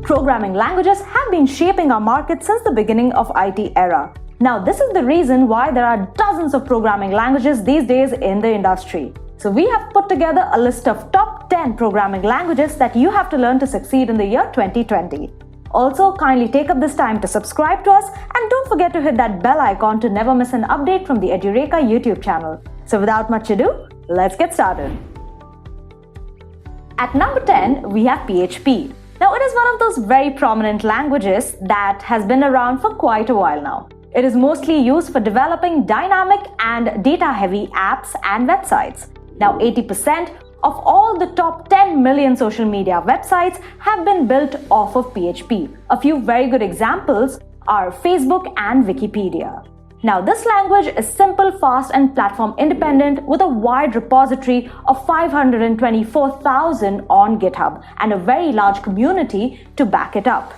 programming languages have been shaping our market since the beginning of IT era. Now, this is the reason why there are dozens of programming languages these days in the industry. So we have put together a list of top 10 programming languages that you have to learn to succeed in the year 2020. Also, kindly take up this time to subscribe to us and don't forget to hit that bell icon to never miss an update from the Edureka YouTube channel. So without much ado, let's get started. At number 10, we have PHP. Now, it is one of those very prominent languages that has been around for quite a while now. It is mostly used for developing dynamic and data-heavy apps and websites. Now, 80% of all the top 10 million social media websites have been built off of PHP. A few very good examples are Facebook and Wikipedia. Now, this language is simple, fast, and platform independent with a wide repository of 524,000 on GitHub and a very large community to back it up.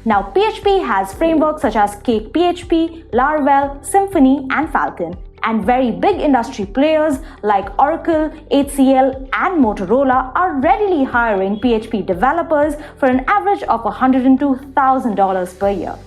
Now, PHP has frameworks such as Cake PHP, Laravel, Symfony, and Falcon. And very big industry players like Oracle, HCL, and Motorola are readily hiring PHP developers for an average of $102,000 per year.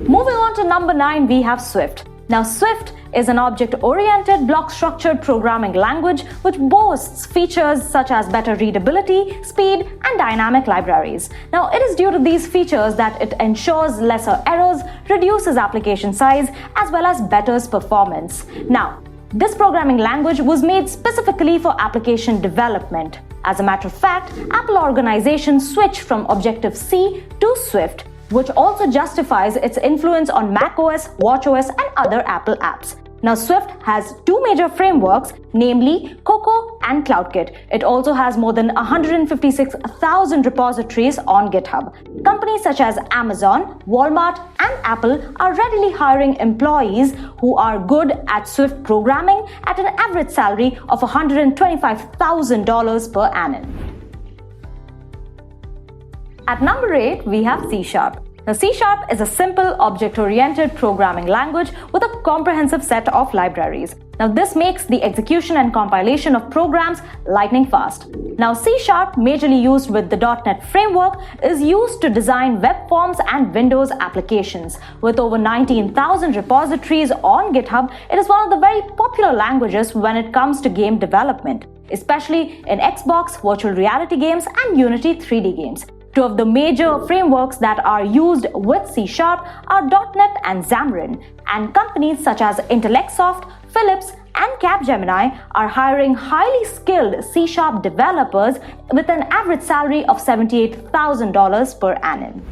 Moving on to number 9, we have Swift. Now, Swift is an object-oriented, block-structured programming language which boasts features such as better readability, speed, and dynamic libraries. Now, it is due to these features that it ensures lesser errors, reduces application size, as well as better performance. Now, this programming language was made specifically for application development. As a matter of fact, Apple organizations switched from Objective-C to Swift, which also justifies its influence on macOS, watchOS, and other Apple apps. Now, Swift has two major frameworks, namely Cocoa and CloudKit. It also has more than 156,000 repositories on GitHub. Companies such as Amazon, Walmart, and Apple are readily hiring employees who are good at Swift programming at an average salary of $125,000 per annum. At number 8, we have C#. Now, C# is a simple object-oriented programming language with a comprehensive set of libraries. Now, this makes the execution and compilation of programs lightning fast. Now, C# majorly used with the .NET framework is used to design web forms and Windows applications. With over 19,000 repositories on GitHub, it is one of the very popular languages when it comes to game development, especially in Xbox, virtual reality games, and Unity 3D games. Two of the major frameworks that are used with C# are .NET and Xamarin, and companies such as Intellectsoft, Philips, and Capgemini are hiring highly skilled C# developers with an average salary of $78,000 per annum.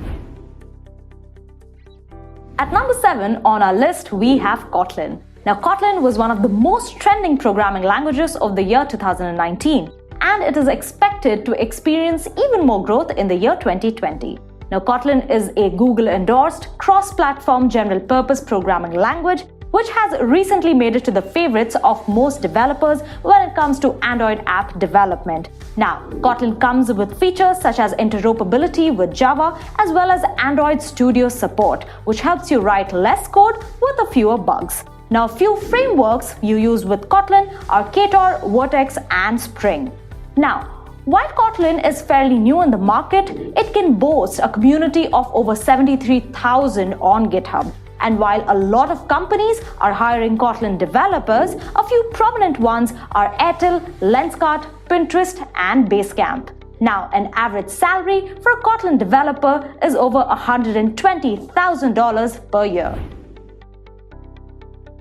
At number 7 on our list, we have Kotlin. Now, Kotlin was one of the most trending programming languages of the year 2019. And it is expected to experience even more growth in the year 2020. Now, Kotlin is a Google-endorsed, cross-platform general-purpose programming language which has recently made it to the favorites of most developers when it comes to Android app development. Now, Kotlin comes with features such as interoperability with Java as well as Android Studio support, which helps you write less code with a fewer bugs. Now, few frameworks you use with Kotlin are Ktor, Vertex, and Spring. Now, while Kotlin is fairly new in the market, it can boast a community of over 73,000 on GitHub. And while a lot of companies are hiring Kotlin developers, a few prominent ones are Airtel, Lenskart, Pinterest, and Basecamp. Now, an average salary for a Kotlin developer is over $120,000 per year.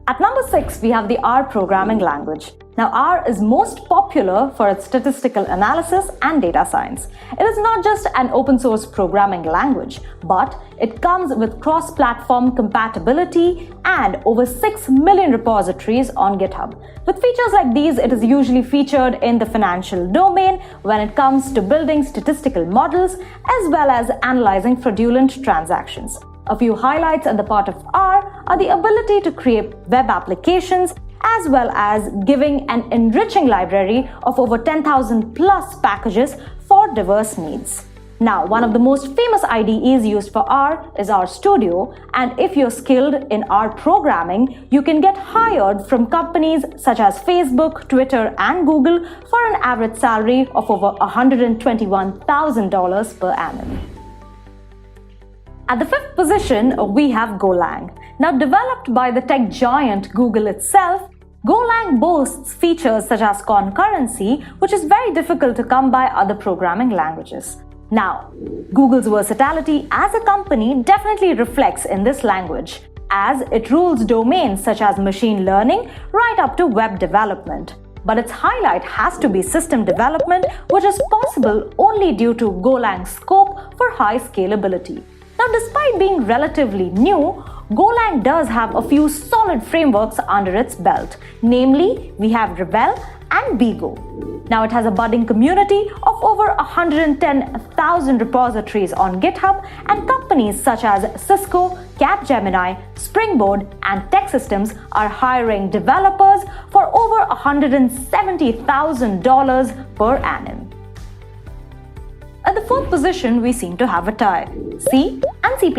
At number 6, we have the R programming language. Now, R is most popular for its statistical analysis and data science. It is not just an open source programming language, but it comes with cross-platform compatibility and over 6 million repositories on GitHub. With features like these, it is usually featured in the financial domain when it comes to building statistical models as well as analyzing fraudulent transactions. A few highlights at the part of R are the ability to create web applications as well as giving an enriching library of over 10,000 plus packages for diverse needs. Now, one of the most famous IDEs used for R is RStudio, and if you're skilled in R programming, you can get hired from companies such as Facebook, Twitter, and Google for an average salary of over $121,000 per annum. At the fifth position, we have Golang. Now, developed by the tech giant Google itself, Golang boasts features such as concurrency, which is very difficult to come by other programming languages. Now, Google's versatility as a company definitely reflects in this language, as it rules domains such as machine learning right up to web development. But its highlight has to be system development, which is possible only due to Golang's scope for high scalability. Now, despite being relatively new, Golang does have a few solid frameworks under its belt. Namely, we have Revel and Bigo. Now, it has a budding community of over 110,000 repositories on GitHub, and companies such as Cisco, Capgemini, Springboard, and TEKsystems are hiring developers for over $170,000 per annum. At the fourth position, we seem to have a tie: C and C++.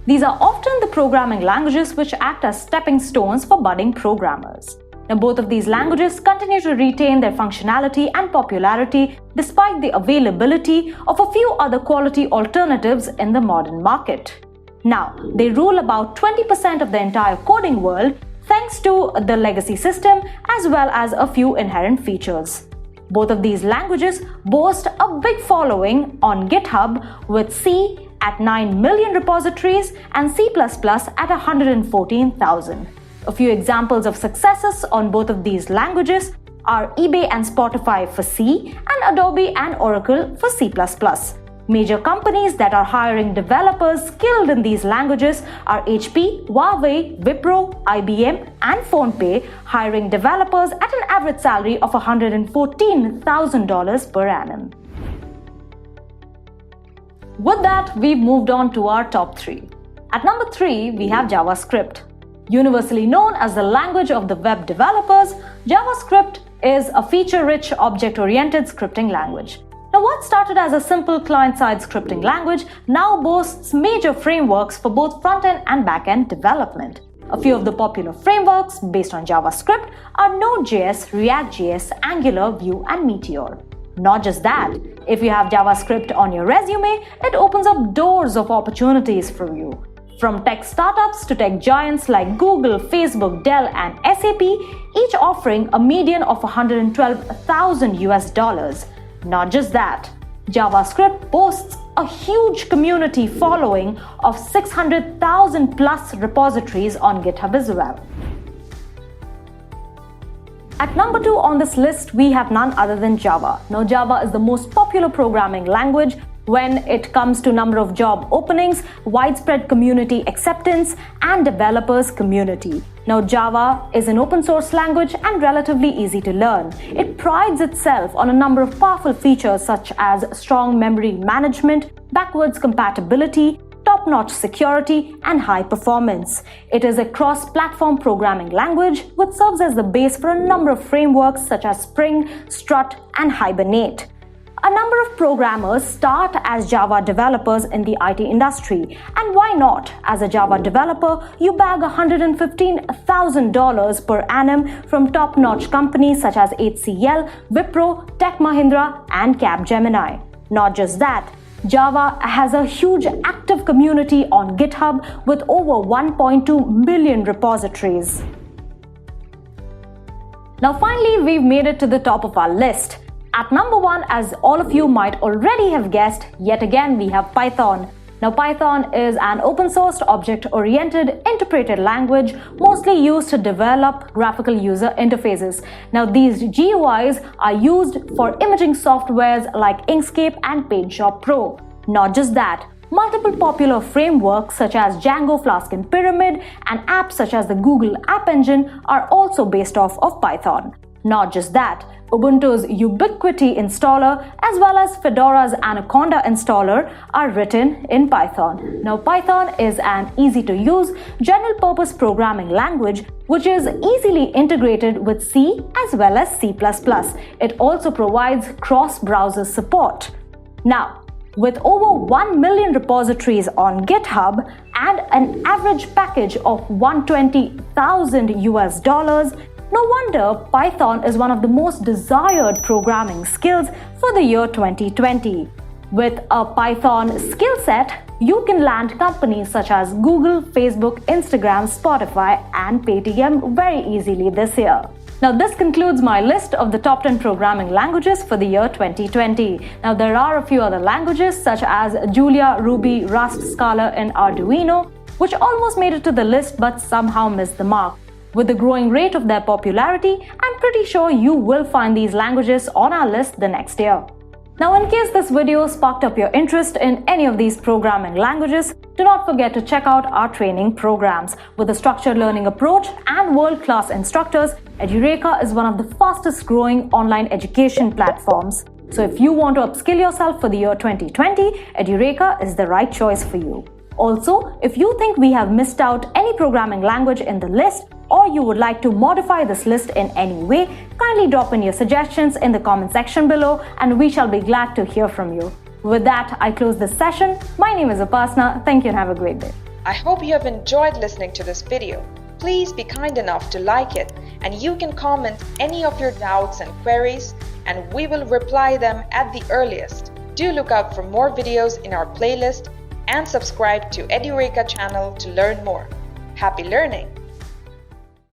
These are often the programming languages which act as stepping stones for budding programmers. Now, both of these languages continue to retain their functionality and popularity despite the availability of a few other quality alternatives in the modern market. Now, they rule about 20% of the entire coding world thanks to the legacy system as well as a few inherent features. Both of these languages boast a big following on GitHub, with C at 9 million repositories and C++ at 114,000. A few examples of successes on both of these languages are eBay and Spotify for C and Adobe and Oracle for C++. Major companies that are hiring developers skilled in these languages are HP, Huawei, Wipro, IBM, and PhonePe, hiring developers at an average salary of $114,000 per annum. With that, we've moved on to our top three. At number 3, we have JavaScript. Universally known as the language of the web developers, JavaScript is a feature-rich, object-oriented scripting language. Now, what started as a simple client-side scripting language now boasts major frameworks for both front-end and back-end development. A few of the popular frameworks based on JavaScript are Node.js, React.js, Angular, Vue, and Meteor. Not just that, if you have JavaScript on your resume, it opens up doors of opportunities for you. From tech startups to tech giants like Google, Facebook, Dell, and SAP, each offering a median of $112,000. Not just that, JavaScript boasts a huge community following of 600,000 plus repositories on GitHub as well. At number 2 on this list, we have none other than Java. Now, Java is the most popular programming language when it comes to number of job openings, widespread community acceptance, and developers community. Now, Java is an open source language and relatively easy to learn. It prides itself on a number of powerful features such as strong memory management, backwards compatibility, top-notch security, and high performance. It is a cross-platform programming language which serves as the base for a number of frameworks such as Spring, Strut, and Hibernate. A number of programmers start as Java developers in the IT industry, and why not? As a Java developer, you bag $115,000 per annum from top-notch companies such as HCL, Wipro, Tech Mahindra, and Capgemini. Not just that, Java has a huge active community on GitHub with over 1.2 million repositories. Now finally, we've made it to the top of our list. At number 1, as all of you might already have guessed, yet again we have Python. Now, Python is an open-sourced, object-oriented, interpreted language mostly used to develop graphical user interfaces. Now, these GUIs are used for imaging softwares like Inkscape and PaintShop Pro. Not just that, multiple popular frameworks such as Django, Flask, and Pyramid, and apps such as the Google App Engine are also based off of Python. Not just that, Ubuntu's Ubiquity installer as well as Fedora's Anaconda installer are written in Python. Now, Python is an easy-to-use, general-purpose programming language which is easily integrated with C as well as C++. It also provides cross-browser support. Now, With over 1 million repositories on GitHub and an average package of $120,000, no wonder Python is one of the most desired programming skills for the year 2020. With a Python skill set, you can land companies such as Google, Facebook, Instagram, Spotify, and Paytm very easily this year. Now, this concludes my list of the top 10 programming languages for the year 2020. Now, there are a few other languages such as Julia, Ruby, Rust, Scala, and Arduino, which almost made it to the list but somehow missed the mark. With the growing rate of their popularity, I'm pretty sure you will find these languages on our list the next year. Now, in case this video sparked up your interest in any of these programming languages, do not forget to check out our training programs. With a structured learning approach and world-class instructors, Edureka is one of the fastest growing online education platforms. So if you want to upskill yourself for the year 2020, Edureka is the right choice for you. Also, if you think we have missed out any programming language in the list, or you would like to modify this list in any way, kindly drop in your suggestions in the comment section below and we shall be glad to hear from you. With that, I close this session. My name is Upasna. Thank you and have a great day. I hope you have enjoyed listening to this video. Please be kind enough to like it, and you can comment any of your doubts and queries and we will reply them at the earliest. Do look out for more videos in our playlist and subscribe to Edureka channel to learn more. Happy learning!